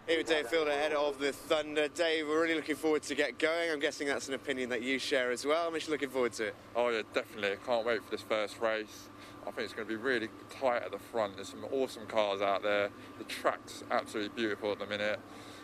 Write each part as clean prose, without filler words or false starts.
Here with Dave Fielder, head of the Thunder. Dave, we're really looking forward to get going. I'm guessing that's an opinion that you share as well. I'm actually looking forward to it. Oh yeah, definitely. I can't wait for this first race. I think it's going to be really tight at the front. There's some awesome cars out there. The track's absolutely beautiful at the minute.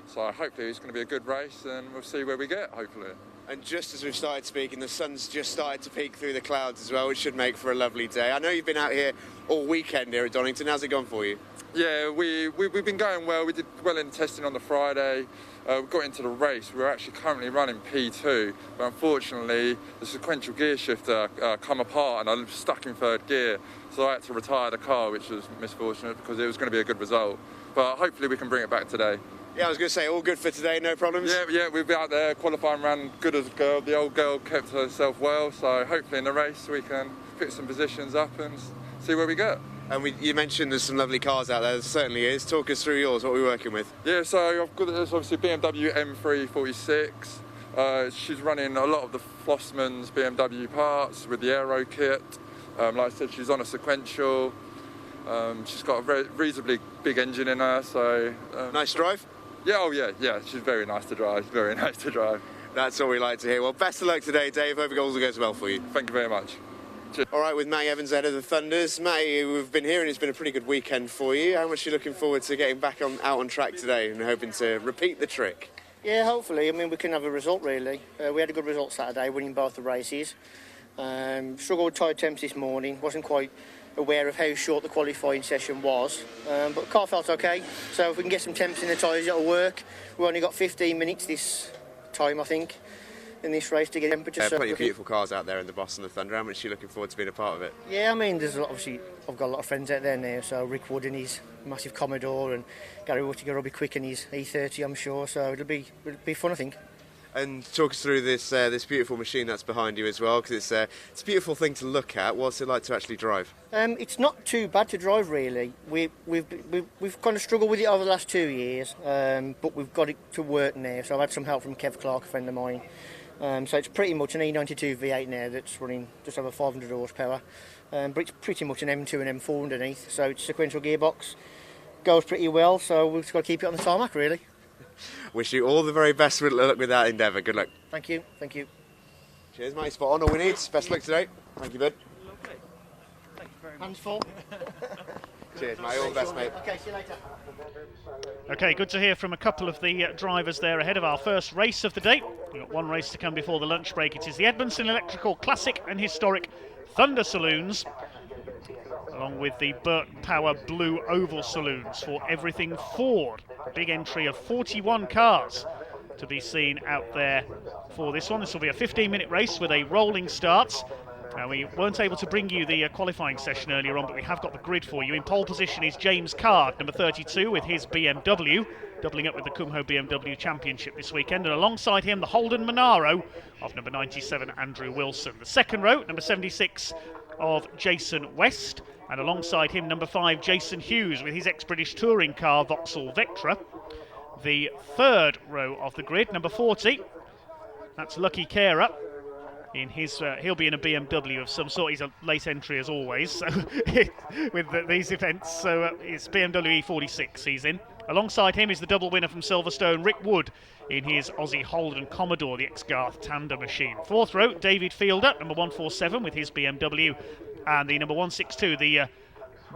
So hopefully it's going to be a good race and we'll see where we get, hopefully. And just as we've started speaking, the sun's just started to peek through the clouds as well, which should make for a lovely day. I know you've been out here all weekend here at Donington. How's it gone for you? Yeah, we've been going well. We did well in testing on the Friday. We got into the race. We were actually currently running P2, but unfortunately the sequential gear shifter come apart and I was stuck in third gear. So I had to retire the car, which was misfortunate because it was going to be a good result. But hopefully we can bring it back today. Yeah, I was going to say, all good for today, no problems? Yeah, we'll be out there. Qualifying ran good as a girl. The old girl kept herself well, so hopefully in the race we can pick some positions up and see where we get. And you mentioned there's some lovely cars out there. There certainly is. Talk us through yours. What are we working with? Yeah, so I've got this obviously Bmw M346. She's running a lot of the Flossman's BMW parts with the aero kit. Like I said, she's on a sequential. She's got a very reasonably big engine in her, so... Nice drive? Yeah, oh yeah, she's very nice to drive, very nice to drive. That's all we like to hear. Well, best of luck today, Dave. Hope it all goes well for you. Thank you very much. Cheers. All right, with Matty Evans, head of the Thunders. Matty, we've been here and it's been a pretty good weekend for you. How much are you looking forward to getting back out on track today and hoping to repeat the trick? Yeah, hopefully. I mean, we can have a result, really. We had a good result Saturday, winning both the races. Struggled with tyre temps this morning. Wasn't quite aware of how short the qualifying session was, but the car felt okay. So if we can get some temps in the tyres, it'll work. We've only got 15 minutes this time, I think, in this race to get temperature. Plenty of beautiful cars out there in the Boss and the Thunder. How much are you looking forward to being a part of it? Yeah, I mean, there's obviously I've got a lot of friends out there now. So Rick Wood and his massive Commodore, and Gary Whittaker will be quick in his E30, I'm sure. So it'll be fun, I think. And talk us through this beautiful machine that's behind you as well, because it's a beautiful thing to look at. What's it like to actually drive? It's not too bad to drive, really. We've kind of struggled with it over the last 2 years, but we've got it to work now. So I've had some help from Kev Clark, a friend of mine. So it's pretty much an E92 V8 now that's running just over 500 horsepower, but it's pretty much an M2 and M4 underneath. So it's sequential gearbox, goes pretty well. So we've just got to keep it on the tarmac, really. Wish you all the very best with that endeavour. Good luck. Thank you. Thank you. Cheers, mate. Spot on. All we need. Best luck today. Thank you, bud. Lovely. Thank you very much. Hands full. Cheers, mate. All the best, mate. Okay, see you later. Okay, good to hear from a couple of the drivers there ahead of our first race of the day. We've got one race to come before the lunch break. It is the Edmundson Electrical Classic and Historic Thunder Saloons, along with the Burton Power Blue Oval Saloons for everything Ford. A big entry of 41 cars to be seen out there for this one. This will be a 15-minute race with a rolling start. We weren't able to bring you the qualifying session earlier on, but we have got the grid for you. In pole position is James Card, number 32, with his BMW, doubling up with the Kumho BMW Championship this weekend. And alongside him, the Holden Monaro of number 97, Andrew Wilson. The second row, number 76 of Jason West. And alongside him, number 5, Jason Hughes, with his ex-British touring car, Vauxhall Vectra. The third row of the grid, number 40, that's Lucky Carer. In his, he'll be in a BMW of some sort. He's a late entry as always, so with these events. So it's BMW E46 he's in. Alongside him is the double winner from Silverstone, Rick Wood, in his Aussie Holden Commodore, the ex-Garth Tander machine. Fourth row, David Fielder, number 147, with his BMW, and the number 162, the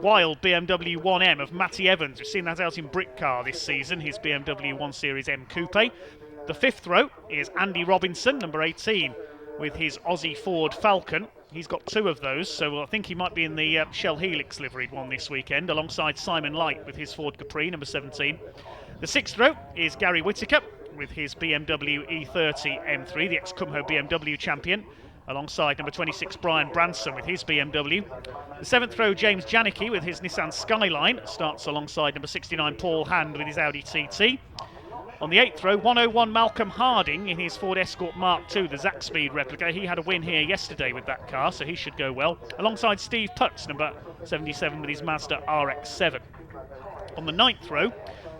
wild BMW 1M of Matty Evans. We've seen that out in Brickcar this season, his BMW 1 Series M Coupe. The fifth row is Andy Robinson, number 18, with his Aussie Ford Falcon. He's got two of those, so I think he might be in the Shell Helix liveried one this weekend, alongside Simon Light with his Ford Capri, number 17. The sixth row is Gary Whittaker with his BMW E30 M3, the ex-Kumho BMW champion, alongside number 26 Brian Branson with his BMW. The seventh row, James Janicki with his Nissan Skyline, starts alongside number 69 Paul Hand with his Audi TT. On the 8th row, 101 Malcolm Harding in his Ford Escort Mark II, the Zac Speed replica. He had a win here yesterday with that car, so he should go well. Alongside Steve Putz, number 77, with his Mazda RX-7. On the 9th row,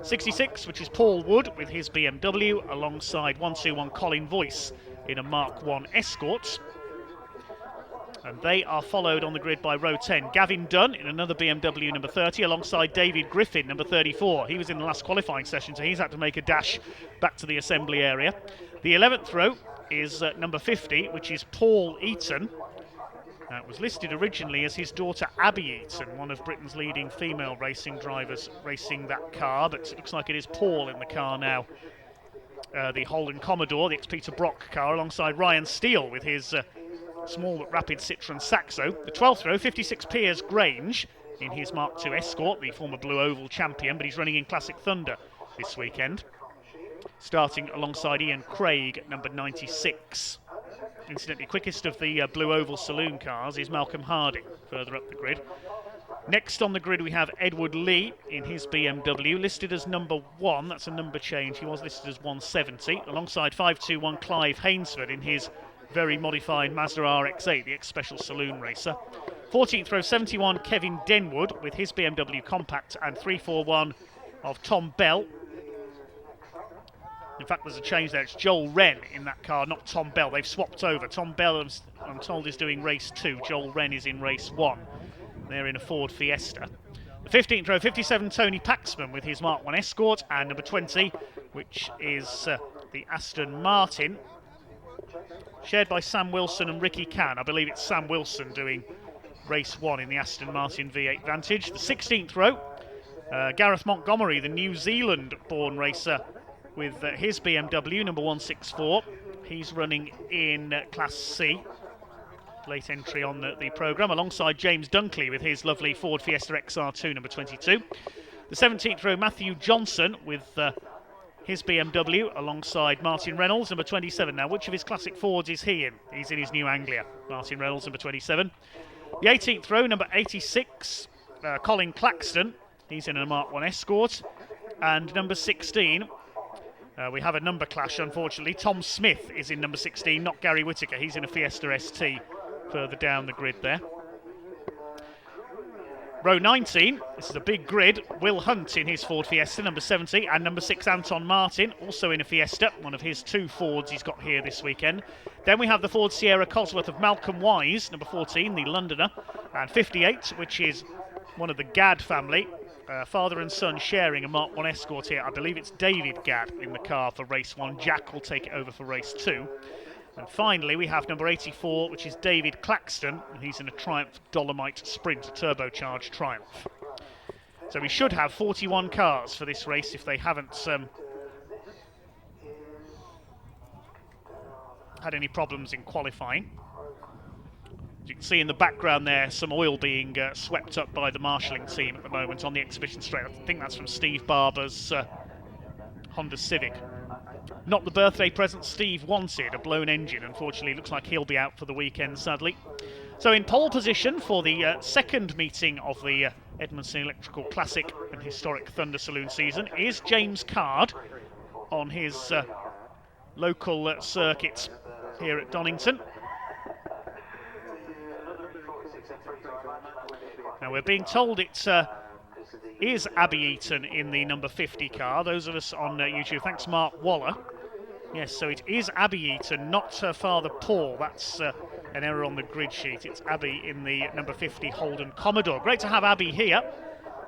66, which is Paul Wood with his BMW, alongside 121 Colin Voice in a Mark I Escort. And they are followed on the grid by row 10. Gavin Dunn in another BMW number 30 alongside David Griffin, number 34. He was in the last qualifying session, so he's had to make a dash back to the assembly area. The 11th row is number 50, which is Paul Eaton. It was listed originally as his daughter Abby Eaton, one of Britain's leading female racing drivers racing that car, but it looks like it is Paul in the car now. The Holden Commodore, the ex-Peter Brock car, alongside Ryan Steele with his small but rapid Citroen Saxo. The 12th row, 56 Piers Grange in his Mark II Escort, the former Blue Oval champion, but he's running in Classic Thunder this weekend. Starting alongside Ian Craig at number 96. Incidentally, quickest of the Blue Oval Saloon cars is Malcolm Harding, further up the grid. Next on the grid we have Edward Lee in his BMW, listed as number 1. That's a number change. He was listed as 170, alongside 521 Clive Hainsford in his very modified Mazda RX-8, the ex-Special Saloon racer. 14th row, 71 Kevin Denwood with his BMW Compact, and 341 of Tom Bell. In fact, there's a change there. It's Joel Wren in that car, not Tom Bell. They've swapped over. Tom Bell, I'm told, is doing race 2. Joel Wren is in race 1. They're in a Ford Fiesta. The 15th row, 57 Tony Paxman with his Mark I Escort, and number 20, which is the Aston Martin, shared by Sam Wilson and Ricky Cann. I believe it's Sam Wilson doing race 1 in the Aston Martin V8 Vantage. The 16th row, Gareth Montgomery, the New Zealand-born racer, with his BMW number 164. He's running in Class C. Late entry on the programme, alongside James Dunkley with his lovely Ford Fiesta XR2 number 22. The 17th row, Matthew Johnson with his BMW alongside Martin Reynolds, number 27. Now, which of his classic Fords is he in? He's in his New Anglia. Martin Reynolds, number 27. The 18th row, number 86, Colin Claxton. He's in a Mark I Escort. And number 16, we have a number clash, unfortunately. Tom Smith is in number 16, not Gary Whittaker. He's in a Fiesta ST further down the grid there. Row 19, this is a big grid. Will Hunt in his Ford Fiesta, number 70, and number 6, Anton Martin, also in a Fiesta, one of his 2 Fords he's got here this weekend. Then we have the Ford Sierra Cosworth of Malcolm Wise, number 14, the Londoner, and 58, which is one of the Gadd family. Father and son sharing a Mark I Escort here. I believe it's David Gadd in the car for race 1. Jack will take it over for race 2. And finally, we have number 84, which is David Claxton, and he's in a Triumph Dolomite Sprint, a turbocharged Triumph. So we should have 41 cars for this race if they haven't had any problems in qualifying. As you can see in the background there, some oil being swept up by the marshalling team at the moment on the exhibition straight. I think that's from Steve Barber's Honda Civic. Not the birthday present Steve wanted, a blown engine. Unfortunately, looks like he'll be out for the weekend, sadly. So in pole position for the second meeting of the Edmundson Electrical Classic and Historic Thunder Saloon season is James Card on his local circuit here at Donington. Now we're being told it is Abby Eaton in the number 50 car. Those of us on YouTube, thanks Mark Waller. Yes, so it is Abby Eaton, not her father Paul. That's an error on the grid sheet. It's Abby in the number 50 Holden Commodore. Great to have Abby here,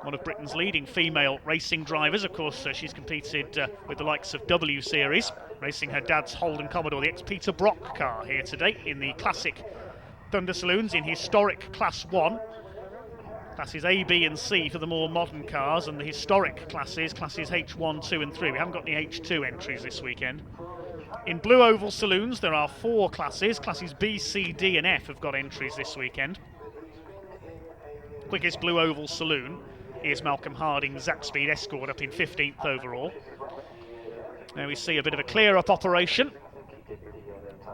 one of Britain's leading female racing drivers. Of course, she's competed with the likes of W Series, racing her dad's Holden Commodore, the ex-Peter Brock car here today in the classic Thunder Saloons in historic Class 1. Classes A, B and C for the more modern cars, and the historic classes H1, 2 and 3. We haven't got any H2 entries this weekend. In Blue Oval Saloons there are 4 classes. Classes B, C, D and F have got entries this weekend. Quickest Blue Oval Saloon is Malcolm Harding's Zapspeed Escort up in 15th overall. Now we see a bit of a clear-up operation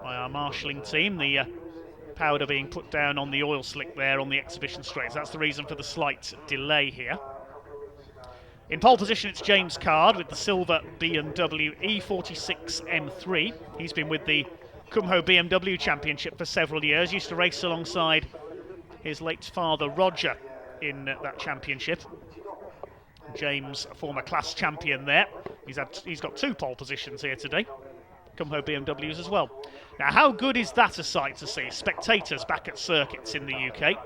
by our marshalling team. The powder being put down on the oil slick there on the exhibition straights. That's the reason for the slight delay here. In pole position it's James Card with the silver BMW E46 M3. He's been with the Kumho BMW Championship for several years. Used to race alongside his late father Roger in that championship. James, a former class champion there. He's got 2 pole positions here today. Kumho BMWs as well. Now, how good is that a sight to see? Spectators back at circuits in the UK.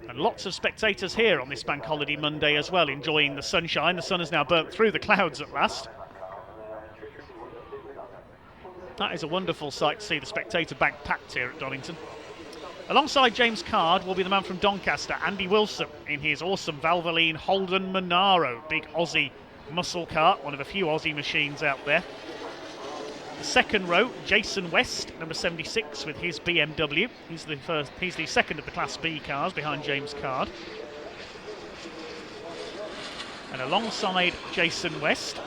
And lots of spectators here on this Bank Holiday Monday as well, enjoying the sunshine. The sun has now burnt through the clouds at last. That is a wonderful sight to see, the spectator bank packed here at Donington. Alongside James Card will be the man from Doncaster, Andy Wilson, in his awesome Valvoline Holden Monaro, big Aussie muscle car, one of a few Aussie machines out there. The second row, Jason West, number 76, with his BMW. He's the second of the Class B cars behind James Card. And alongside Jason West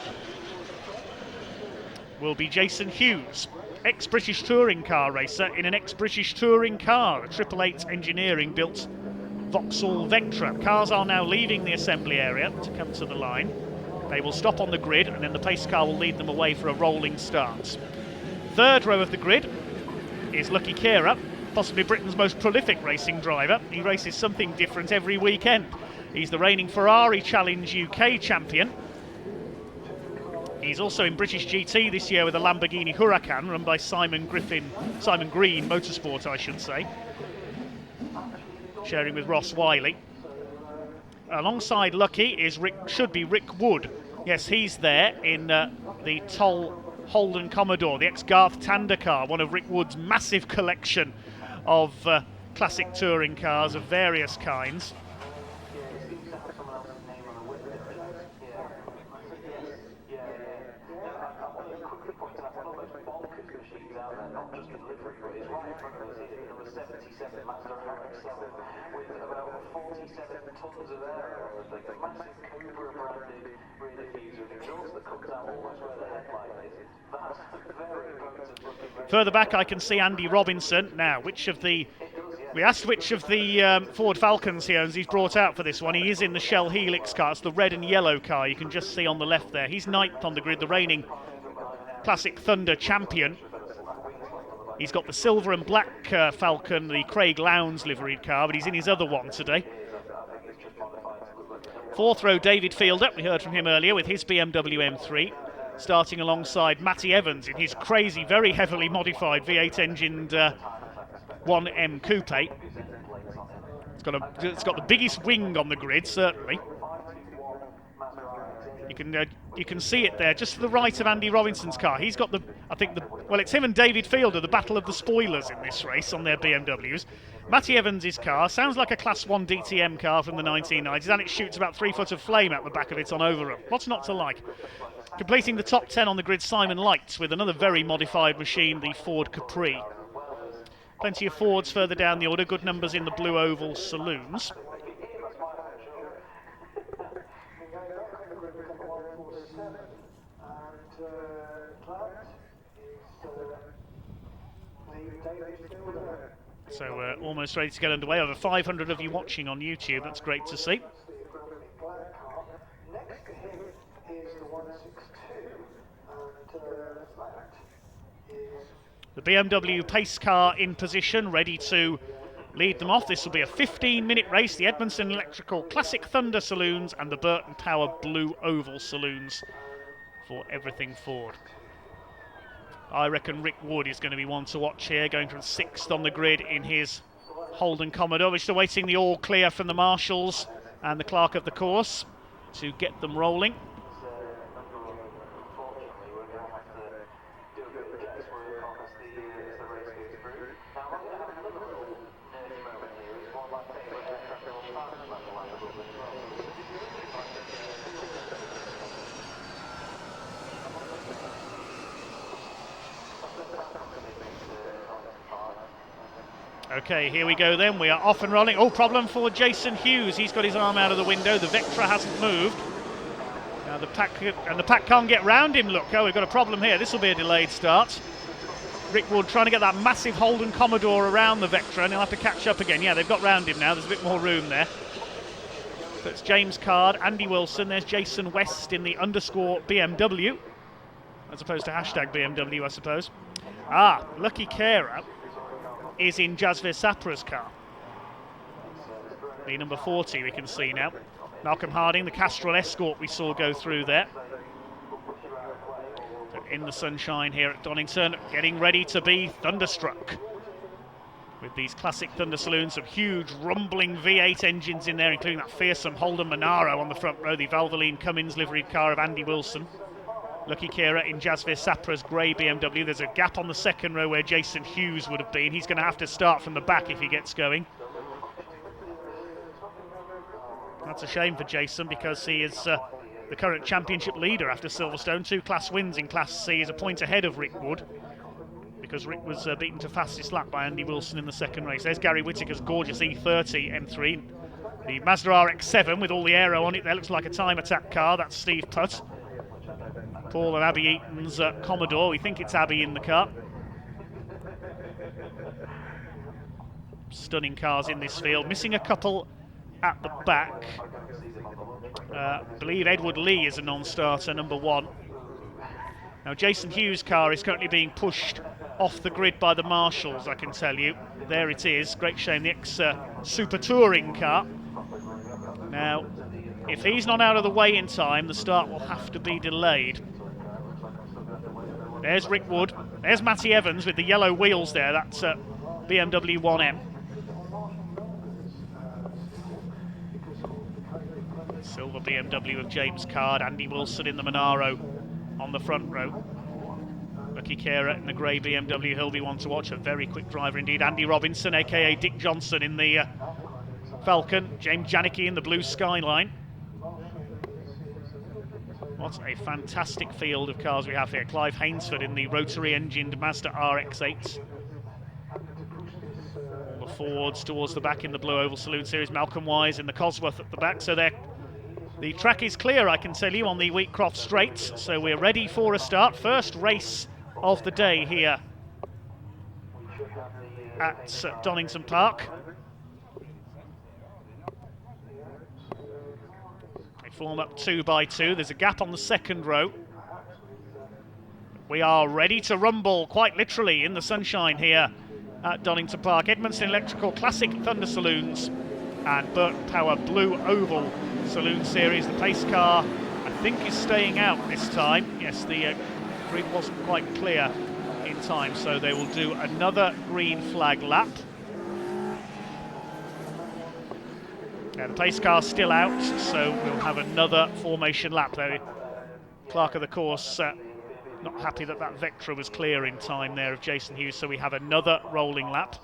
will be Jason Hughes, ex-British touring car racer in an ex-British touring car, a 888 Engineering built Vauxhall Vectra. Cars are now leaving the assembly area to come to the line. They will stop on the grid and then the pace car will lead them away for a rolling start. Third row of the grid is Lucky Kera, possibly Britain's most prolific racing driver. He races something different every weekend. He's the reigning Ferrari Challenge UK champion. He's also in British GT this year with a Lamborghini Huracan run by Simon Green Motorsport, I should say, sharing with Ross Wiley. Alongside Lucky should be Rick Wood. Yes, he's there in the Toll Holden Commodore, the ex-Garth Tander car, one of Rick Wood's massive collection of classic touring cars of various kinds. Further back I can see Andy Robinson. Now, we asked which of the Ford Falcons he owns he's brought out for this one. He is in the Shell Helix car. It's the red and yellow car you can just see on the left there. He's ninth on the grid, the reigning Classic Thunder champion. He's got the silver and black Falcon, the Craig Lowndes liveried car, but he's in his other one today. Fourth row, David Fielder, we heard from him earlier with his BMW M3, starting alongside Matty Evans in his crazy, very heavily modified V8 engined 1M Coupe. It's got the biggest wing on the grid, certainly. You can see it there, just to the right of Andy Robinson's car. He's got it's him and David Fielder, the battle of the spoilers in this race on their BMWs. Matty Evans' car sounds like a Class 1 DTM car from the 1990s, and it shoots about 3 foot of flame out the back of it on overrun. What's not to like? Completing the top 10 on the grid, Simon Lights with another very modified machine, the Ford Capri. Plenty of Fords further down the order, good numbers in the blue oval Saloons. So we're almost ready to get underway. Over 500 of you watching on YouTube. That's great to see. The BMW pace car in position, ready to lead them off. This will be a 15-minute race. The Edmundson Electrical Classic Thunder Saloons and the Burton Power Blue Oval Saloons for everything Ford. I reckon Rick Wood is going to be one to watch here, going from 6th on the grid in his Holden Commodore. We're still waiting the all clear from the marshals and the clerk of the course to get them rolling. Okay, here we go then. We are off and rolling. Oh, problem for Jason Hughes. He's got his arm out of the window. The Vectra hasn't moved. Now the pack can't get round him. Look, we've got a problem here. This will be a delayed start. Rick Wood trying to get that massive Holden Commodore around the Vectra, and he'll have to catch up again. Yeah, they've got round him now. There's a bit more room there. So it's James Card, Andy Wilson. There's Jason West in the underscore BMW, as opposed to hashtag BMW, I suppose. Lucky Kera is in Jasvir Sapra's car. The number 40 we can see now. Malcolm Harding, the Castrol Escort we saw go through there. in the sunshine here at Donington, getting ready to be thunderstruck. With these classic Thunder Saloons, some huge rumbling V8 engines in there, including that fearsome Holden Monaro on the front row, the Valvoline Cummins liveried car of Andy Wilson. Lucky Kira in Jasvir Sapra's grey BMW. There's a gap on the second row where Jason Hughes would have been. He's going to have to start from the back if he gets going. That's a shame for Jason, because he is the current championship leader after Silverstone. 2 class wins in Class C. He's a point ahead of Rick Wood, because Rick was beaten to fastest lap by Andy Wilson in the second race. There's Gary Whittaker's gorgeous E30 M3. The Mazda RX-7 with all the aero on it there looks like a time attack car. That's Steve Putt. Paul and Abby Eaton's Commodore. We think it's Abby in the car. Stunning cars in this field. Missing a couple at the back. I believe Edward Lee is a non-starter, number 1. Now Jason Hughes' car is currently being pushed off the grid by the marshals, I can tell you. There it is. Great shame, the ex-Super Touring car. Now, if he's not out of the way in time, the start will have to be delayed. There's Rick Wood. There's Matty Evans with the yellow wheels there. That's BMW 1M. Silver BMW of James Card. Andy Wilson in the Monaro on the front row. Lucky Kira in the grey BMW. He'll be one to watch. A very quick driver indeed. Andy Robinson, a.k.a. Dick Johnson, in the Falcon. James Janicki in the blue Skyline. What a fantastic field of cars we have here. Clive Hainsford in the rotary-engined Mazda RX-8. All the Fords towards the back in the Blue Oval Saloon Series. Malcolm Wise in the Cosworth at the back. So the track is clear, I can tell you, on the Wheatcroft Straight. So we're ready for a start. First race of the day here at Donington Park. Form up 2 by 2. There's a gap on the second row. We are ready to rumble, quite literally, in the sunshine here at Donington Park. Edmundson Electrical Classic Thunder Saloons and Burton Power Blue Oval Saloon Series. The pace car, I think, is staying out this time. Yes, the grid wasn't quite clear in time, so they will do another green flag lap. The pace car's still out, so we'll have another formation lap. The clerk of the course not happy that Vectra was clear in time there of Jason Hughes, so we have another rolling lap.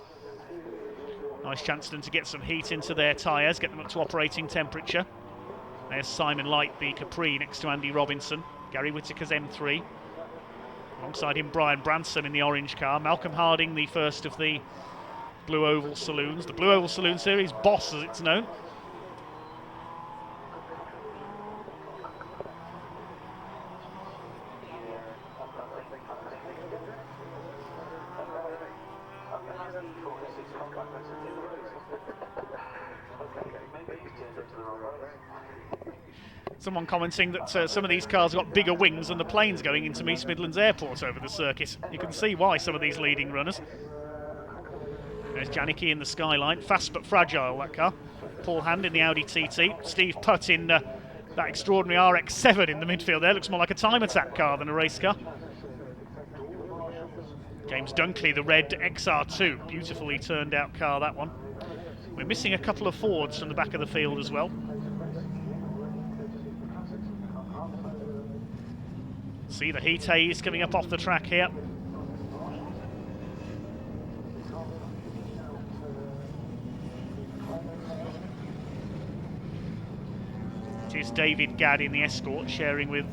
Nice chance for them to get some heat into their tyres, get them up to operating temperature. There's Simon Light, the Capri, next to Andy Robinson. Gary Whittaker's M3. Alongside him, Brian Branson in the orange car. Malcolm Harding, the first of the Blue Oval Saloons. The Blue Oval Saloon Series, Boss as it's known. Someone commenting that some of these cars have got bigger wings than the planes going into East Midlands Airport over the circuit. You can see why some of these leading runners. There's Janicki in the Skyline. Fast but fragile, that car. Paul Hand in the Audi TT. Steve Putt in that extraordinary RX-7 in the midfield there. Looks more like a time attack car than a race car. James Dunkley, the red XR2. Beautifully turned out car, that one. We're missing a couple of Fords from the back of the field as well. See the heat haze coming up off the track here. It is David Gadd in the Escort, sharing with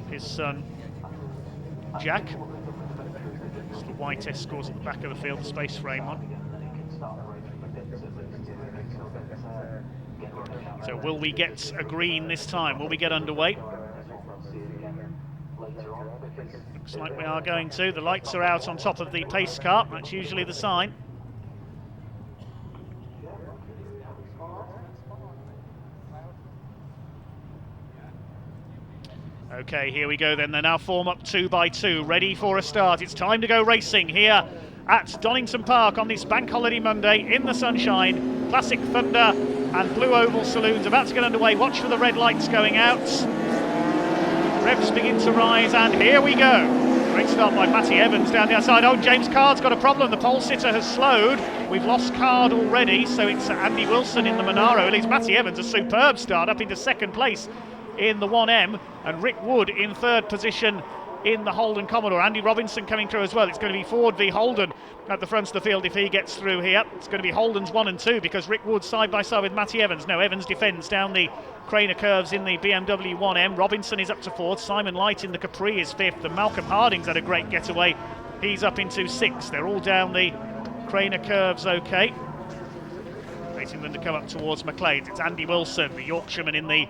his son Jack. It's the white Escort at the back of the field, the space frame one. So will we get a green this time? Will we get underway? Looks like we are going to. The lights are out on top of the pace car. That's usually the sign. Okay, here we go then. They're now form up 2 by 2, ready for a start. It's time to go racing here at Donington Park on this Bank Holiday Monday in the sunshine. Classic Thunder and Blue Oval Saloons about to get underway. Watch for the red lights going out. Revs begin to rise, and here we go. Great start by Matty Evans down the outside. Oh, James Card's got a problem. The pole sitter has slowed. We've lost Card already, so it's Andy Wilson in the Monaro. It leaves Matty Evans a superb start up into second place in the 1M, and Rick Wood in third position in the Holden Commodore. Andy Robinson coming through as well. It's going to be Ford v Holden at the front of the field if he gets through here. It's going to be Holden's 1 and 2 because Rick Wood side by side with Matty Evans. No, Evans defends down the Craner curves in the BMW 1M. Robinson is up to 4th. Simon Light in the Capri is 5th. And Malcolm Harding's had a great getaway. He's up into 6th. They're all down the Craner curves okay. Waiting them to come up towards McLean's. It's Andy Wilson, the Yorkshireman in the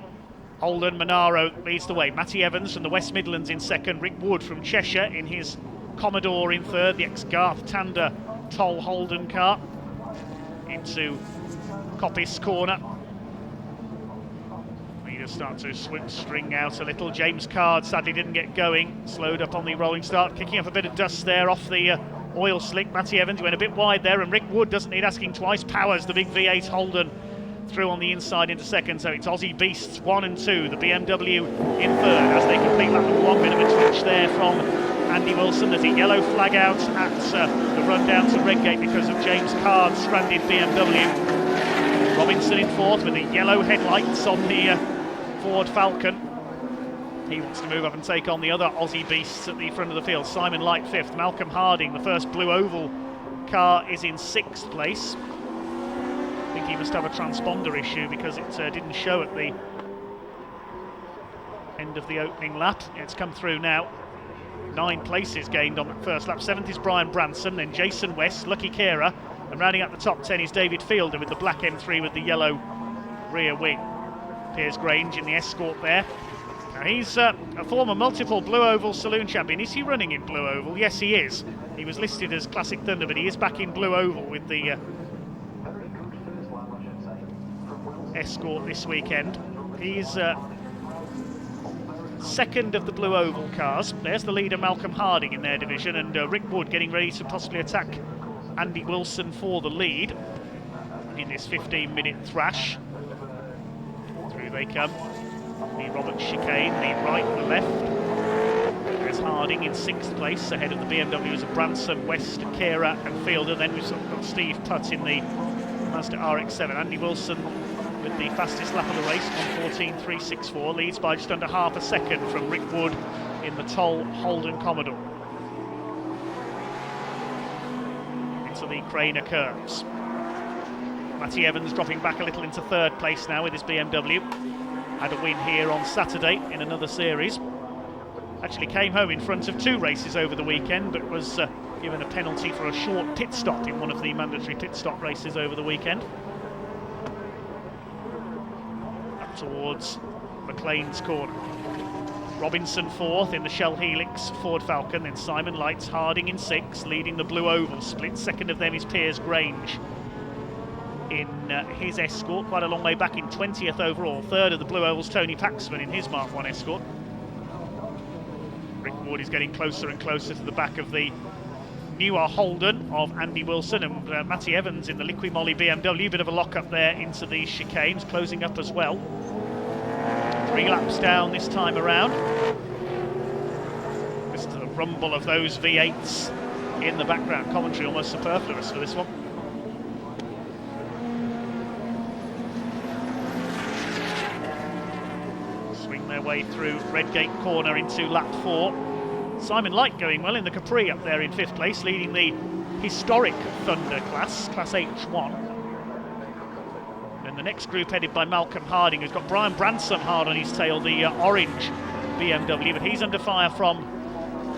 Holden Monaro, leads the way. Matty Evans from the West Midlands in second. Rick Wood from Cheshire in his Commodore in third. The ex-Garth Tander Toll Holden car into Coppice corner. Leaders start to string out a little. James Card sadly didn't get going. Slowed up on the rolling start, kicking up a bit of dust there off the oil slick. Matty Evans went a bit wide there, and Rick Wood doesn't need asking twice. Powers the big V8 Holden through on the inside into second, so it's Aussie Beasts 1 and 2, the BMW in third as they complete lap number 1. Bit of a twitch there from Andy Wilson. There's a yellow flag out at the run down to Redgate because of James Card's stranded BMW. Robinson in 4th with the yellow headlights on the Ford Falcon. He wants to move up and take on the other Aussie Beasts at the front of the field. Simon Light 5th, Malcolm Harding, the first Blue Oval car, is in 6th place. I think he must have a transponder issue because it didn't show at the end of the opening lap. It's come through now. 9 places gained on that first lap. 7th is Brian Branson, then Jason West, Lucky Kera, and rounding out the top 10 is David Fielder with the black M3 with the yellow rear wing. Piers Grange in the Escort there. Now he's a former multiple Blue Oval Saloon champion. Is he running in Blue Oval? Yes, he is. He was listed as Classic Thunder, but he is back in Blue Oval with the Escort this weekend. He's second of the Blue Oval cars. There's the leader Malcolm Harding in their division, and Rick Wood getting ready to possibly attack Andy Wilson for the lead in this 15-minute thrash. Through they come. The Roberts chicane, the right and the left. There's Harding in 6th place ahead of the BMWs of Branson, West, Kera and Fielder. Then we've got Steve Putt in the Mazda RX-7. Andy Wilson with the fastest lap of the race, 1:14.364, leads by just under half a second from Rick Wood in the Toll Holden Commodore. Into the Craner curves. Matty Evans dropping back a little into 3rd place now with his BMW. Had a win here on Saturday in another series. Actually came home in front of 2 races over the weekend, but was given a penalty for a short pit stop in one of the mandatory pit stop races over the weekend. Up towards McLean's corner. Robinson 4th in the Shell Helix Ford Falcon, then Simon Lights, Harding in 6th, leading the Blue Oval split. Second of them is Piers Grange in his Escort, quite a long way back in 20th overall. Third of the Blue Ovals, Tony Paxman in his Mark 1 Escort. Rick Ward is getting closer and closer to the back of the newer Holden of Andy Wilson, and Matty Evans in the Liqui Moly BMW. Bit of a lock up there into the chicanes, closing up as well. 3 laps down this time around. Listen to the rumble of those V8s in the background. Commentary almost superfluous for this one. Swing their way through Redgate corner into lap 4. Simon Light going well in the Capri up there in 5th place, leading the historic Thunder class H1. Then the next group headed by Malcolm Harding, who's got Brian Branson hard on his tail, the orange BMW, but he's under fire from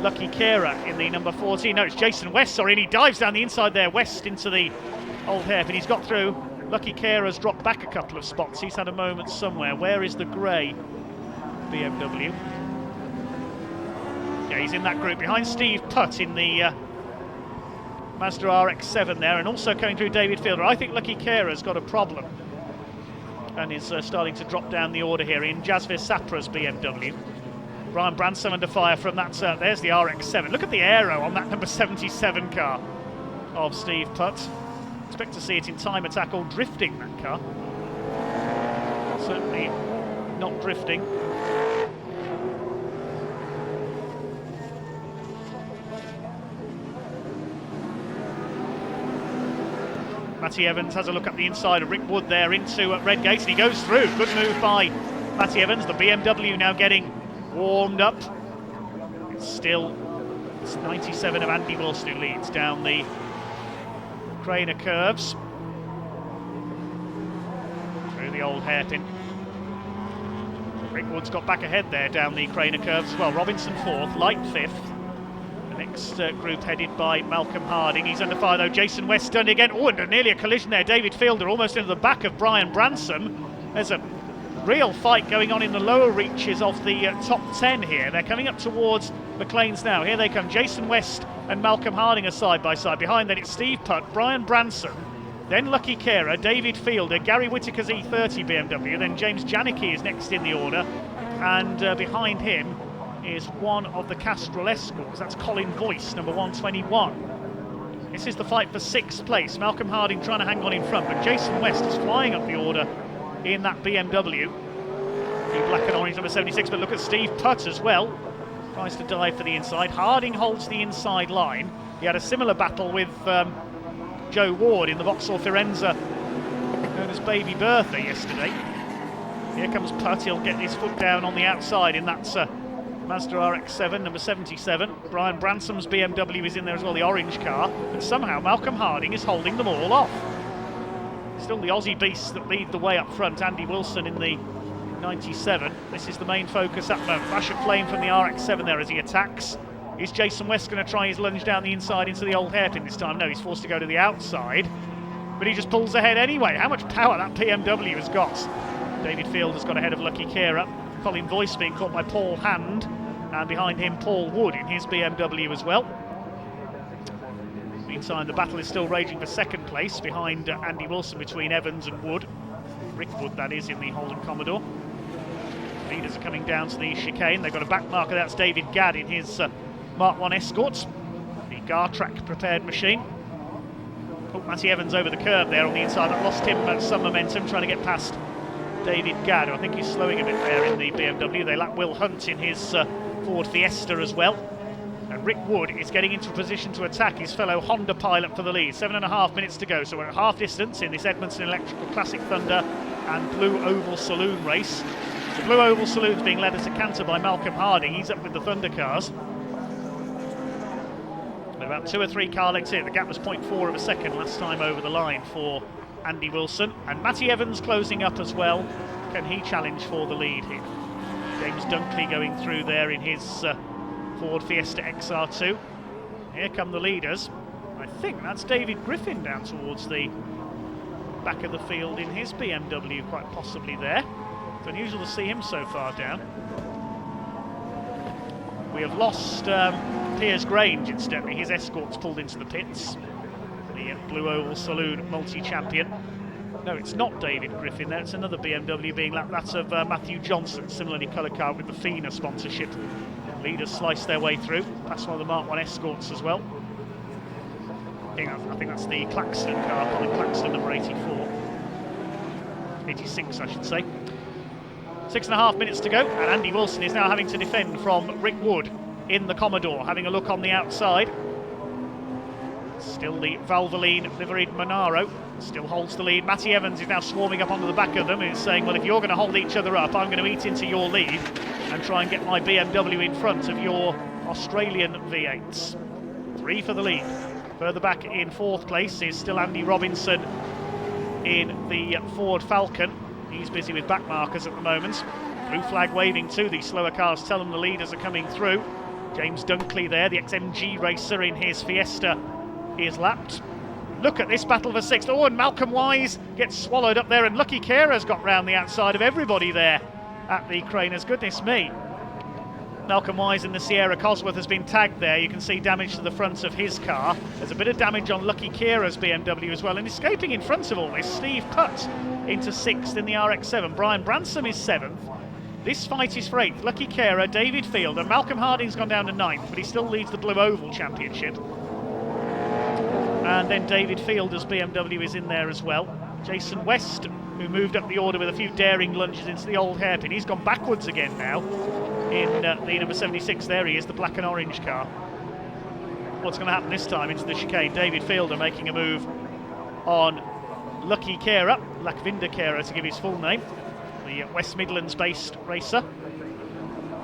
Lucky Kera in the number 14. No, it's Jason West, sorry, and he dives down the inside there, West into the old hairpin. He's got through. Lucky Kera's dropped back a couple of spots. He's had a moment somewhere. Where is the grey BMW? Yeah, he's in that group behind Steve Putt in the Mazda RX-7 there, and also coming through David Fielder. I think Lucky Kera's got a problem and is starting to drop down the order here in Jasvir Sapra's BMW. Brian Branson under fire from that. There's the RX-7. Look at the aero on that number 77 car of Steve Putt. Expect to see it in time attack or drifting, that car. Certainly not drifting. Matty Evans has a look up the inside of Rick Wood there into Redgate, and he goes through. Good move by Matty Evans. The BMW now getting warmed up. It's 97 of Andy Wilson who leads down the Craner curves. Through the old hairpin. Rick Wood's got back ahead there down the Craner curves as well. Robinson 4th, Light 5th. The next group headed by Malcolm Harding. He's under fire though. Jason West done again. Oh, and nearly a collision there. David Fielder almost into the back of Brian Bransom. There's a real fight going on in the lower reaches of the top 10 here. They're coming up towards McLean's now. Here they come. Jason West and Malcolm Harding are side by side. Behind that it's Steve Putt, Brian Branson, then Lucky Kera, David Fielder, Gary Whittaker's E30 BMW, then James Janicki is next in the order, and behind him is one of the Castrol Escorts. That's Colin Voice, number 121. This is the fight for 6th place. Malcolm Harding trying to hang on in front, but Jason West is flying up the order in that BMW. The black and orange number 76, but look at Steve Putt as well. Tries to dive for the inside. Harding holds the inside line. He had a similar battle with Joe Ward in the Vauxhall Firenze, known as Baby Bertha, yesterday. Here comes Putt. He'll get his foot down on the outside in that Mazda RX-7, number 77. Brian Bransom's BMW is in there as well, the orange car. And somehow Malcolm Harding is holding them all off. Still the Aussie beasts that lead the way up front. Andy Wilson in the 97. This is the main focus at the moment. Flash of flame from the RX-7 there as he attacks. Is Jason West going to try his lunge down the inside into the old hairpin this time? No, he's forced to go to the outside. But he just pulls ahead anyway. How much power that BMW has got. David Field has got ahead of Lucky Kera. Colin Voice being caught by Paul Hand. And behind him, Paul Wood in his BMW as well. Meantime, the battle is still raging for 2nd place behind Andy Wilson between Evans and Wood. Rick Wood, that is, in the Holden Commodore. Leaders are coming down to the chicane. They've got a back marker. That's David Gadd in his Mark 1 Escort, the Gartrack prepared machine. Oh, Matty Evans over the curve there on the inside. That lost him some momentum trying to get past David Gadd. I think he's slowing a bit there in the BMW. They lap Will Hunt in his Ford Fiesta as well. And Rick Wood is getting into a position to attack his fellow Honda pilot for the lead. 7.5 minutes to go, so we're at half distance in this Edmundson Electrical Classic Thunder and Blue Oval Saloon race. The Blue Oval Saloon's being led at a canter by Malcolm Harding. He's up with the Thunder cars. About 2 or 3 car lengths here. The gap was 0.4 of a second last time over the line for Andy Wilson. And Matty Evans closing up as well. Can he challenge for the lead here? James Dunkley going through there in his Ford Fiesta XR2. Here come the leaders. I think that's David Griffin down towards the back of the field in his BMW, quite possibly there. It's unusual to see him so far down. We have lost Piers Grange, incidentally. His Escort's pulled into the pits. The Blue Oval Saloon multi-champion. No, it's not David Griffin there. It's another BMW being lapped. That's of Matthew Johnson, similarly coloured car with the FINA sponsorship. Leaders slice their way through. That's one of the Mark 1 Escorts as well. I think that's the Claxton car, Colin Claxton, number 84. 86, I should say. 6.5 minutes to go, and Andy Wilson is now having to defend from Rick Wood in the Commodore, having a look on the outside. Still the Valvoline liveried Monaro, still holds the lead. Matty Evans is now swarming up onto the back of them and is saying, well, if you're going to hold each other up, I'm going to eat into your lead and try and get my BMW in front of your Australian V8s. 3 for the lead. Further back in 4th place is still Andy Robinson in the Ford Falcon. He's busy with back markers at the moment. Blue flag waving to the slower cars, tell them the leaders are coming through. James Dunkley there, the XMG racer in his Fiesta, is lapped. Look at this battle for 6th. Oh, and Malcolm Wise gets swallowed up there, and Lucky Kera's got round the outside of everybody there at the Craners. Goodness me. Malcolm Wise in the Sierra Cosworth has been tagged there. You can see damage to the front of his car. There's a bit of damage on Lucky Kera's BMW as well. And escaping in front of all this, Steve Putt into 6th in the RX-7. Brian Bransom is 7th. This fight is for 8th. Lucky Kera, David Field, and Malcolm Harding's gone down to 9th, but he still leads the Blue Oval Championship. And then David Fielder's BMW is in there as well. Jason West, who moved up the order with a few daring lunges into the old hairpin. He's gone backwards again now in the number 76. There he is, the black and orange car. What's going to happen this time into the chicane? David Fielder making a move on Lucky Kera, Lakvinder Kera to give his full name, the West Midlands-based racer.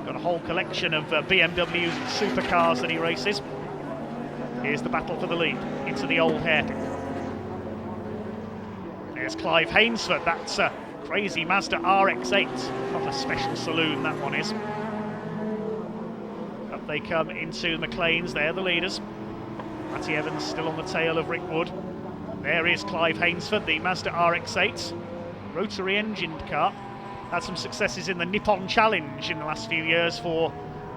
Got a whole collection of BMWs and supercars that he races. Here's the battle for the lead into the old hairpin. There's Clive Hainsford, that's a crazy Mazda RX-8, not a special saloon that one is. Up they come into the McLeans, they're the leaders. Matty Evans still on the tail of Rick Wood. There is Clive Hainsford, the Mazda RX-8, rotary engined car. Had some successes in the Nippon Challenge in the last few years for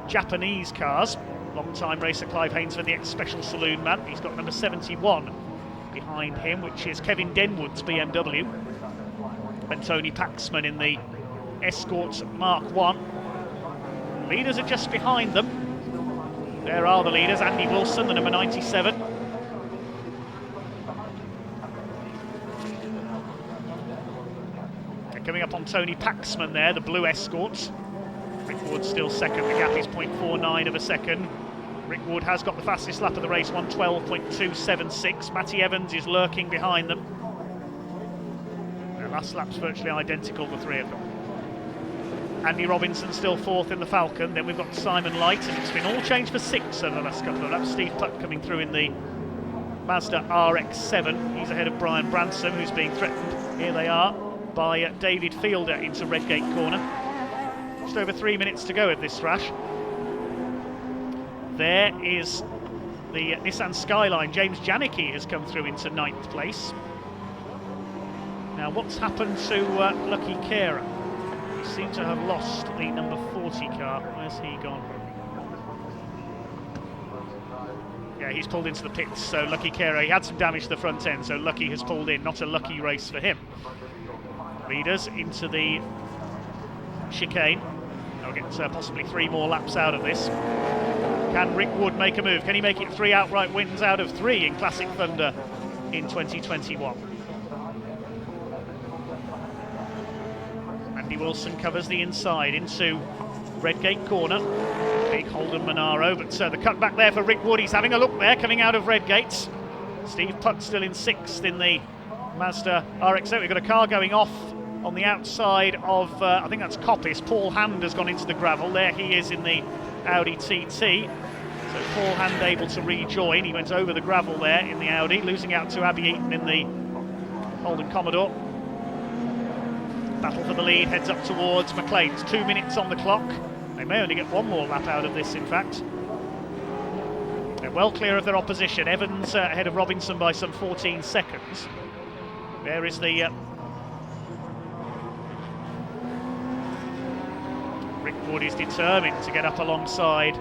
Japanese cars. Long-time racer Clive Hainsford, the ex-special saloon man. He's got number 71 behind him, which is Kevin Denwood's BMW. And Tony Paxman in the Escort Mark 1. Leaders are just behind them. There are the leaders, Andy Wilson, the number 97. They're coming up on Tony Paxman there, the blue Escorts. Rick Wood still second, the gap is 0.49 of a second. Rick Wood has got the fastest lap of the race, 1:12.276. Matty Evans is lurking behind them. Their last lap's virtually identical, the three of them. Andy Robinson still fourth in the Falcon. Then we've got Simon Light, and it's been all changed for 6 over the last couple of laps. Steve Putt coming through in the Mazda RX-7. He's ahead of Brian Branson, who's being threatened. Here they are by David Fielder into Redgate corner. Just over 3 minutes to go of this thrash. There is the Nissan Skyline. James Janicki has come through into 9th place. Now, what's happened to Lucky Kera? He seems to have lost the number 40 car. Where's he gone? Yeah, he's pulled into the pits. So Lucky Kera, he had some damage to the front end, so Lucky has pulled in. Not a lucky race for him. Leaders into the chicane. They'll get possibly 3 more laps out of this. Can Rick Wood make a move? Can he make it 3 outright wins out of 3 in Classic Thunder in 2021? Andy Wilson covers the inside into Redgate corner. Big Holden Monaro, but the cutback there for Rick Wood. He's having a look there, coming out of Redgate. Steve Putt still in 6th in the Mazda RX-8. We've got a car going off on the outside of, I think that's Coppice. Paul Hand has gone into the gravel. There he is in the Audi TT. So Paul Hand able to rejoin. He went over the gravel there in the Audi, losing out to Abby Eaton in the Holden Commodore. Battle for the lead heads up towards McLean's. 2 minutes on the clock. They may only get 1 more lap out of this, in fact. They're well clear of their opposition. Evans ahead of Robinson by some 14 seconds. There is the Rick Wood is determined to get up alongside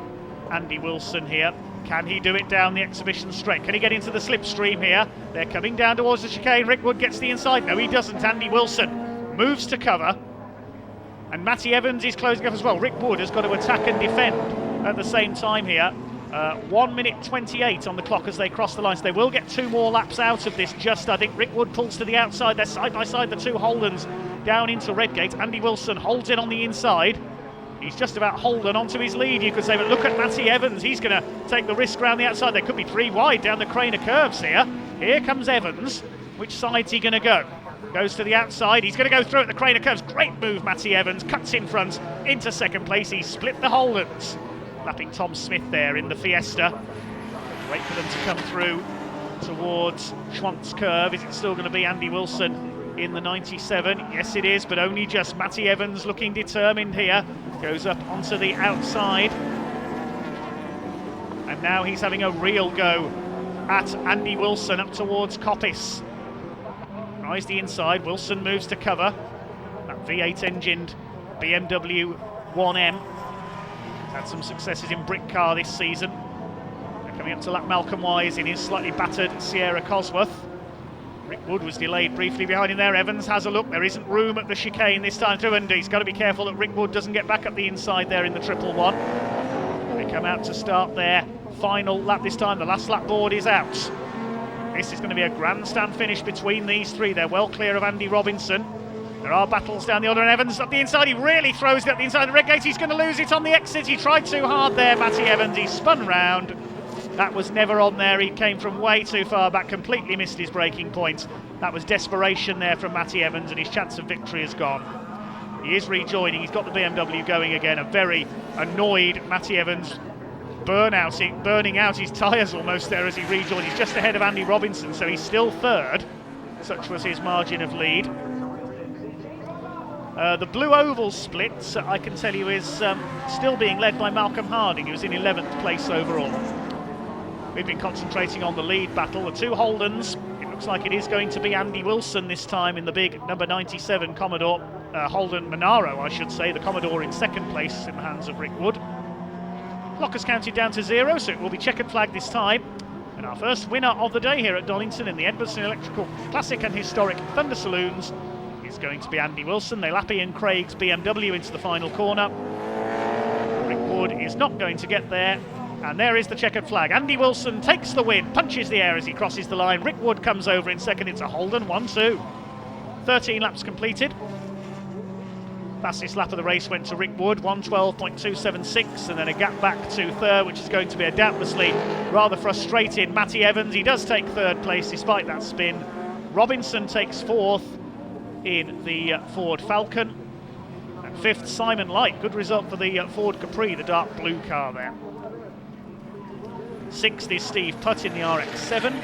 Andy Wilson here. Can he do it down the exhibition straight? Can he get into the slipstream here? They're coming down towards the chicane. Rick Wood gets the inside. No, he doesn't. Andy Wilson moves to cover. And Matty Evans is closing up as well. Rick Wood has got to attack and defend at the same time here. 1 minute 28 on the clock as they cross the line. So they will get 2 more laps out of this. Just, I think, Rick Wood pulls to the outside. They're side by side, the 2 Holdens down into Redgate. Andy Wilson holds in on the inside. He's just about holding onto his lead, you could say, but look at Matty Evans. He's going to take the risk round the outside. There could be 3 wide down the Craner curves here. Here comes Evans. Which side's he going to go? Goes to the outside. He's going to go through at the Craner curves. Great move, Matty Evans. Cuts in front into 2nd place. He split the Holdens. Lapping Tom Smith there in the Fiesta. Wait for them to come through towards Schwantz curve. Is it still going to be Andy Wilson in the 97? Yes, it is, but only just. Matty Evans looking determined here. Goes up onto the outside. And now he's having a real go at Andy Wilson up towards Coppice. Tries the inside. Wilson moves to cover. That V8 engined BMW 1M. He's had some successes in brick car this season. They're coming up to lap Malcolm Wise in his slightly battered Sierra Cosworth. Rick Wood was delayed briefly behind him there. Evans has a look. There isn't room at the chicane this time through, and he's got to be careful that Rick Wood doesn't get back up the inside there in the 111. They come out to start their final lap this time. The last lap board is out. This is going to be a grandstand finish between these 3. They're well clear of Andy Robinson. There are battles down the other, and Evans up the inside. He really throws it up the inside of the Redgate. He's going to lose it on the exit. He tried too hard there, Matty Evans. He spun round. That was never on there. He came from way too far back, completely missed his braking point. That was desperation there from Matty Evans, and his chance of victory is gone. He is rejoining. He's got the BMW going again. A very annoyed Matty Evans, burning out his tyres almost there as he rejoined. He's just ahead of Andy Robinson, so he's still third. Such was his margin of lead. The Blue Oval split, I can tell you, is still being led by Malcolm Harding. He was in 11th place overall. We've been concentrating on the lead battle. The two Holdens, it looks like it is going to be Andy Wilson this time in the big number 97 Commodore, Holden Monaro, I should say. The Commodore in second place in the hands of Rick Wood. Clock has counted down to 0, so it will be checkered flag this time. And our first winner of the day here at Donington in the Edmundson Electrical Classic and Historic Thunder Saloons is going to be Andy Wilson. They lap Ian Craig's BMW into the final corner. Rick Wood is not going to get there. And there is the checkered flag. Andy Wilson takes the win, punches the air as he crosses the line. Rick Wood comes over in second. It's a Holden 1-2. 13 laps completed. Fastest lap of the race went to Rick Wood, 1:12.276, and then a gap back to third, which is going to be a doubtlessly rather frustrated Matty Evans. He does take third place despite that spin. Robinson takes fourth in the Ford Falcon. And fifth, Simon Light. Good result for the Ford Capri, the dark blue car there. Sixth is Steve Putt in the RX-7.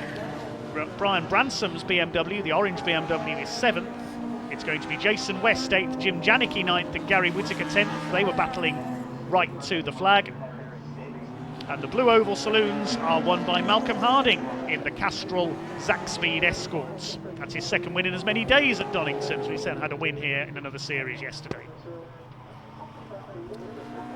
Brian Bransom's BMW, the orange BMW, is seventh. It's going to be Jason West 8th, Jim Janicki 9th, and Gary Whittaker 10th. They were battling right to the flag. And the Blue Oval Saloons are won by Malcolm Harding in the Castrol Zaxpeed Escorts. That's his second win in as many days at Donington, as we said, had a win here in another series yesterday.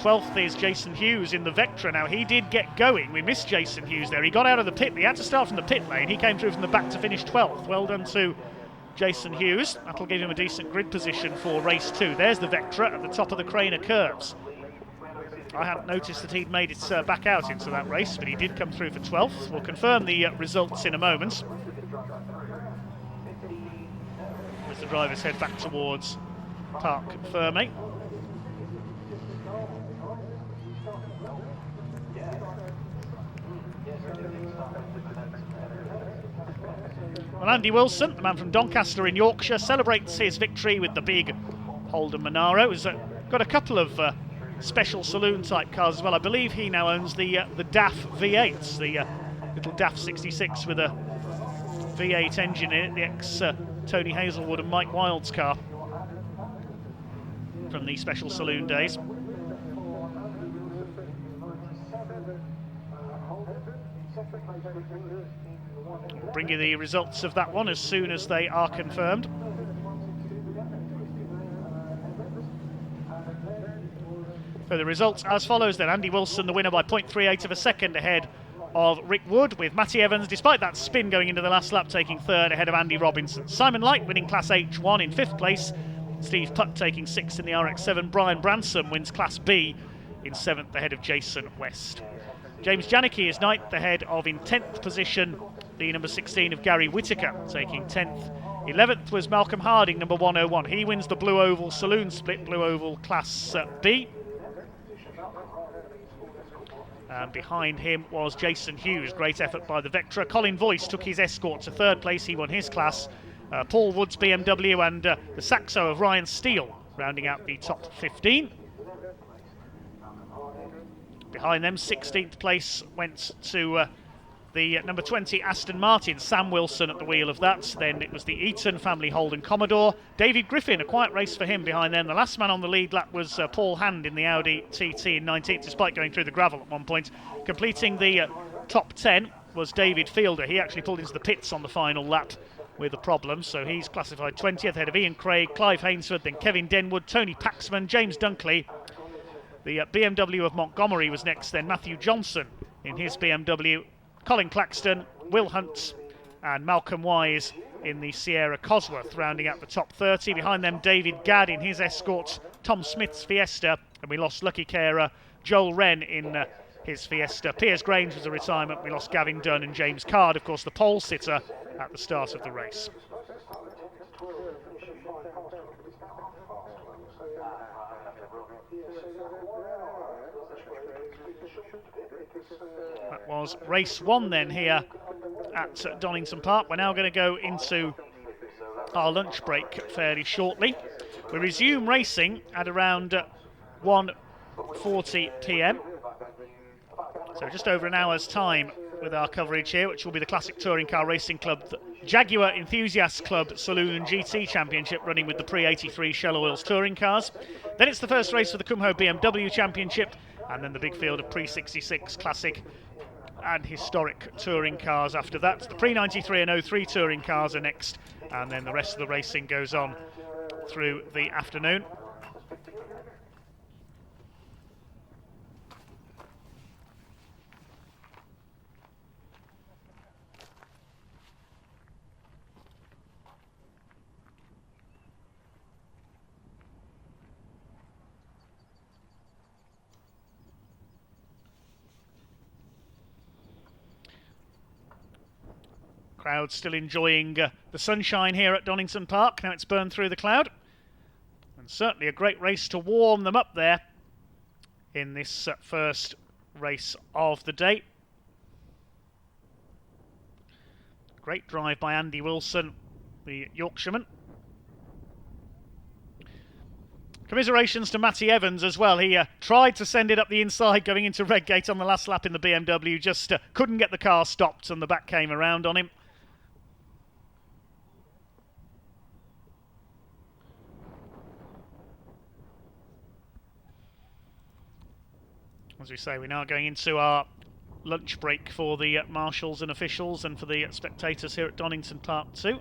12th is Jason Hughes in the Vectra. Now, he did get going. We missed Jason Hughes there. He got out of the pit. He had to start from the pit lane. He came through from the back to finish 12th. Well done to Jason Hughes. That'll give him a decent grid position for race 2. There's the Vectra at the top of the Craner curves. I hadn't noticed that he'd made it back out into that race, but he did come through for 12th. We'll confirm the results in a moment as the drivers head back towards Parc Fermé. Well, Andy Wilson, the man from Doncaster in Yorkshire, celebrates his victory with the big Holden Monaro. He's got a couple of special saloon type cars as well. I believe he now owns the DAF V8s, the little DAF 66 with a V8 engine in it, the ex Tony Hazelwood and Mike Wilde's car from the special saloon days. We'll bring you the results of that one as soon as they are confirmed. So the results as follows then. Andy Wilson, the winner by 0.38 of a second ahead of Rick Wood, with Matty Evans, despite that spin going into the last lap, taking third ahead of Andy Robinson. Simon Light winning Class H1 in 5th place. Steve Putt taking 6th in the RX-7. Brian Bransom wins Class B in 7th ahead of Jason West. James Janicki is 9th ahead of, in 10th position, the number 16 of Gary Whittaker, taking 10th. 11th was Malcolm Harding, number 101. He wins the Blue Oval Saloon split, Blue Oval Class B. And behind him was Jason Hughes. Great effort by the Vectra. Colin Voice took his Escort to 3rd place. He won his class. Paul Wood's BMW and the Saxo of Ryan Steele rounding out the top 15. Behind them, 16th place went to the number 20 Aston Martin, Sam Wilson at the wheel of that. Then it was the Eaton family Holden Commodore. David Griffin, a quiet race for him behind them. The last man on the lead lap was Paul Hand in the Audi TT in 19th, despite going through the gravel at one point. Completing the top 10 was David Fielder. He actually pulled into the pits on the final lap with a problem, so he's classified 20th ahead of Ian Craig, Clive Hainsford, then Kevin Denwood, Tony Paxman, James Dunkley. The BMW of Montgomery was next, then Matthew Johnson in his BMW, Colin Claxton, Will Hunt and Malcolm Wise in the Sierra Cosworth rounding out the top 30. Behind them, David Gadd in his Escort, Tom Smith's Fiesta, and we lost lucky carer Joel Wren in his Fiesta. Piers Grange was a retirement. We lost Gavin Dunn and James Card, of course, the pole sitter at the start of the race. That was race 1 then here at Donington Park. We're now going to go into our lunch break fairly shortly. We resume racing at around 1:40 p.m. So just over an hour's time with our coverage here, which will be the Classic Touring Car Racing Club Jaguar Enthusiast Club Saloon and GT Championship, running with the pre-83 Shell Oils touring cars. Then it's the first race for the Kumho BMW Championship, and then the big field of pre-66 Classic and Historic touring cars after that. The pre-93 and 03 touring cars are next, and then the rest of the racing goes on through the afternoon. Crowd still enjoying the sunshine here at Donington Park. Now it's burned through the cloud. And certainly a great race to warm them up there in this first race of the day. Great drive by Andy Wilson, the Yorkshireman. Commiserations to Matty Evans as well. He tried to send it up the inside going into Redgate on the last lap in the BMW, just couldn't get the car stopped and the back came around on him. As we say, we're now going into our lunch break for the marshals and officials and for the spectators here at Donington Park too.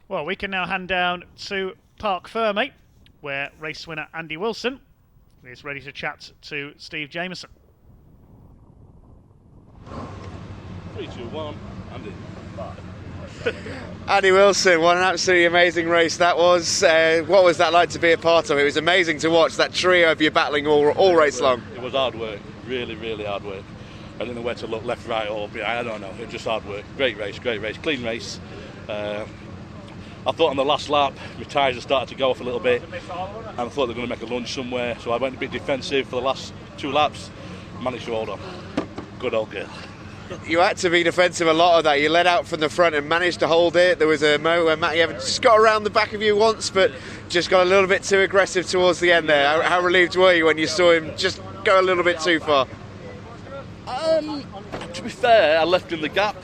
Well, we can now hand down to Park Ferme, where race winner Andy Wilson is ready to chat to Steve Jameson. 3, 2, 1, Andy. Andy Wilson, what an absolutely amazing race that was. What was that like to be a part of? It was amazing to watch that trio of you battling all race long. It was hard work, really, really hard work. I didn't know where to look, left, right, or behind, I don't know. It was just hard work. Great race, clean race. I thought on the last lap, my tyres had started to go off a little bit, and I thought they were going to make a lunge somewhere, so I went a bit defensive for the last 2 laps, managed to hold on. Good old girl. You had to be defensive a lot of that. You led out from the front and managed to hold it. There was a moment where Matty Evans just got around the back of you once, but just got a little bit too aggressive towards the end there. How relieved were you when you saw him just go a little bit too far? To be fair, I left him the gap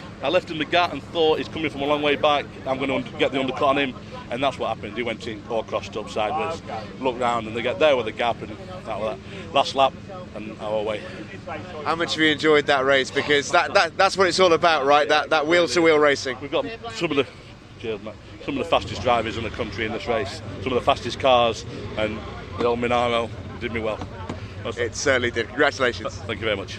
and thought he's coming from a long way back. I'm going to get the undercut on him, and that's what happened. He went in all crossed up sideways, looked round, and they get there with the gap, and that was that. Last lap, and our way. How much have you enjoyed that race? Because that's what it's all about, right? That wheel-to-wheel racing. We've got some of the fastest drivers in the country in this race, some of the fastest cars, and the old Minaro did me well. It certainly did. Congratulations. Thank you very much.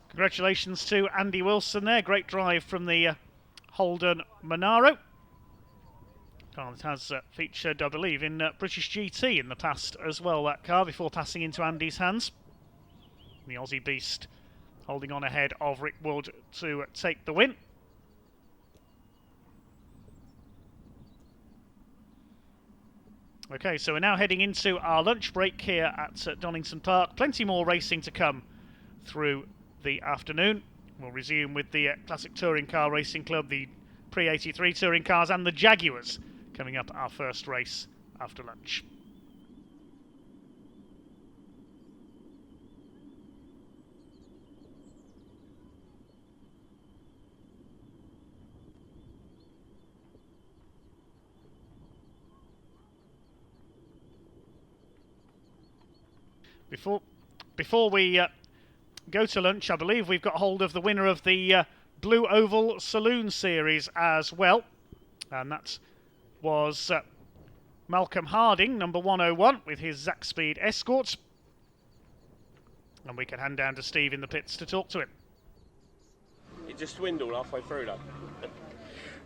Congratulations to Andy Wilson there. Great drive from the Holden Monaro. Car that has featured, I believe, in British GT in the past as well, that car, before passing into Andy's hands. The Aussie Beast holding on ahead of Rick Wood to take the win. Okay, so we're now heading into our lunch break here at Donington Park. Plenty more racing to come through the afternoon. We'll resume with the Classic Touring Car Racing Club, the pre-83 touring cars, and the Jaguars coming up our first race after lunch. Before we go to lunch, I believe we've got hold of the winner of the Blue Oval Saloon Series as well, and that was Malcolm Harding, number 101, with his Zack Speed Escort. And we can hand down to Steve in the pits to talk to him. It just dwindled halfway through that.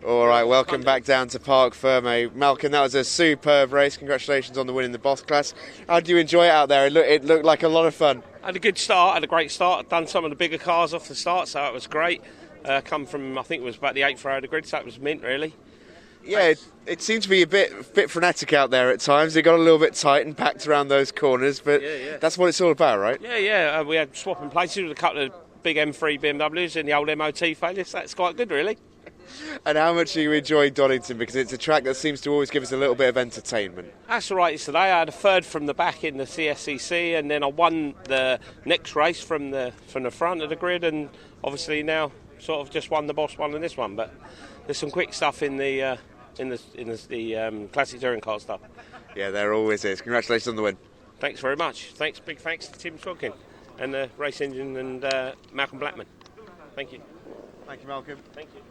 All right, welcome back down to Park Ferme. Malcolm, that was a superb race. Congratulations on the win in the Boss class. How did you enjoy it out there? It looked like a lot of fun. Had a good start, had a great start. I'd done some of the bigger cars off the start, so it was great. Come from, I think it was about the 8th row of the grid, so it was mint really. Yeah, it seemed to be a bit frenetic out there at times. It got a little bit tight and packed around those corners, but that's what it's all about, right? Yeah. We had swapping places with a couple of big M3 BMWs and the old MOT failures. That's quite good, really. And how much do you enjoy Donington? Because it's a track that seems to always give us a little bit of entertainment. That's all right. Today I had a third from the back in the CSCC, and then I won the next race from the front of the grid, and obviously now sort of just won the Boss one and this one. But there's some quick stuff in the classic touring car stuff. Yeah, there always is. Congratulations on the win. Thanks very much. Big thanks to Tim Swadkin and the race engine and Malcolm Blackman. Thank you. Thank you, Malcolm. Thank you.